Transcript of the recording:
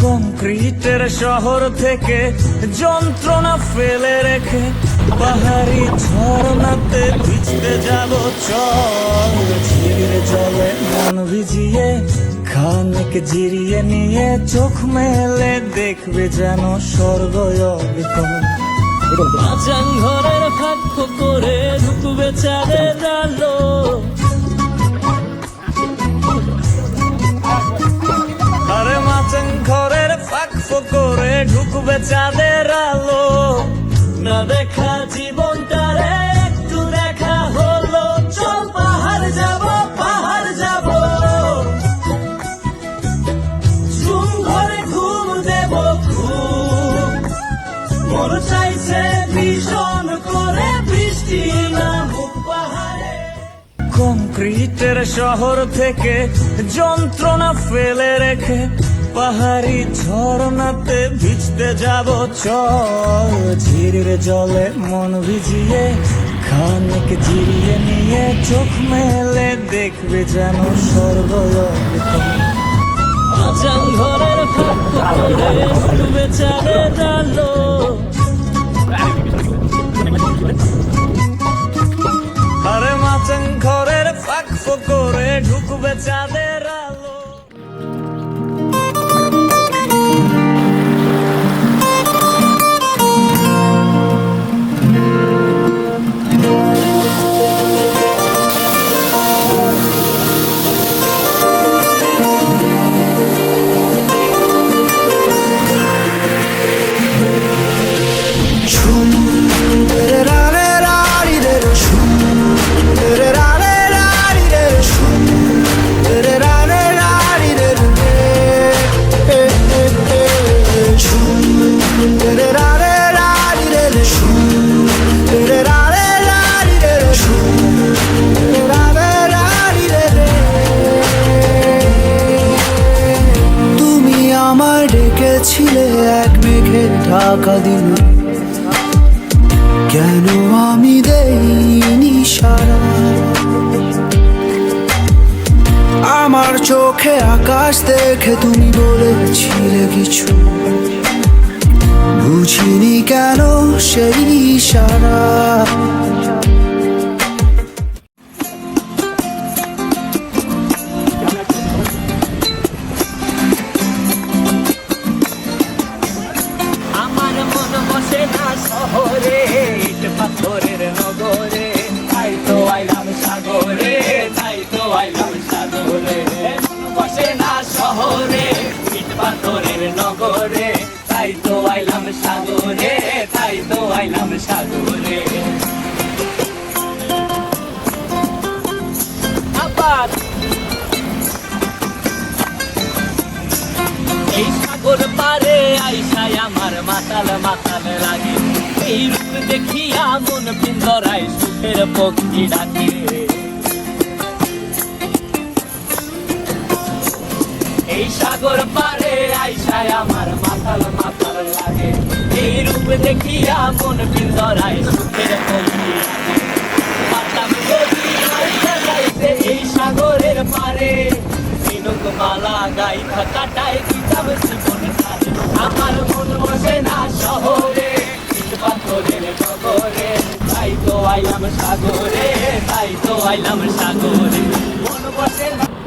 কংক্রিটের শহর থেকে যন্ত্রণা ফেলে রেখে পাহাড়ি ঝর্ণাতে ভিজতে যাব চল। ঝিরির জলে মন ভিজিয়ে খানিক জিরিয়ে নিয়ে চোখ মেলে দেখবে যেন স্বর্গ অবিকল। মাচাং ঘরের ফাঁক করে ঢুকবে চাঁদের আলো, আরে মাচাং ঘরের ফাঁক করে ঢুকবে চাঁদের আলো। না দেখা জীবনটারে একটু দেখা হলো, চল পাহাড় যাব পাহাড় যাব। ঘুম ঘরে ঘুম দেব খুব, মন চাইছে ভীষণ করে বৃষ্টি নামুক পাহাড়ে। কংক্রিটের শহর থেকে যন্ত্রণা ফেলে রেখে পাহাড়ি ঝর্ণাতে ভিজতে যাব চল। ঝিরির জলে মন ভিজিয়ে খানিক জিরিয়ে নিয়ে চোখ মেলে দেখবে যেন স্বর্গ অবিকল। মাচাং ঘরের ফাঁক করে ঢুকবে চাঁদের আলো, আরে মাচাং ঘরের ফাঁক করে ঢুকবে চাঁদের আলো। ছিলে এক মেঘের ঢাকা দিন, কেন আমি দেইনি সারা? আমার চোখে আকাশ দেখে তুমি বলেছিলে কিছু, বুঝিনি কেন সেই ইশারা। শহরে ইট পাথরের নগরে, তাই তো আইলাম সাগরে, তাই তো আইলাম সাগরে। বসে না শহরে ইট পাথরের নগরে, তাই তো আইলাম সাগরে, তাই তো আইলাম সাগরে। আবার এই সাগর পারে আইসায় আমার মাতাল মাতাল লাগে, এই রূপ দেখিয়া মন পিঞ্জরায় সুখের পক্ষী ডাকে। এই সাগর পারে আইসায় আমার মাতাল মাতাল লাগে, এই রূপ দেখিয়া মন পিঞ্জরায় সুখের পক্ষী ডাকে। পাতাম যদি আইসা যাইতে এই সাগরের পারে, ঝিনুক মালা গাইথা কাটায় দিতাম জীবন কালে। আমার মন বসে না শহরে ইট পাথরের নগরে, তাই তো আইলাম সাগরে, তাই তো আইলাম সাগরে। মন বসে না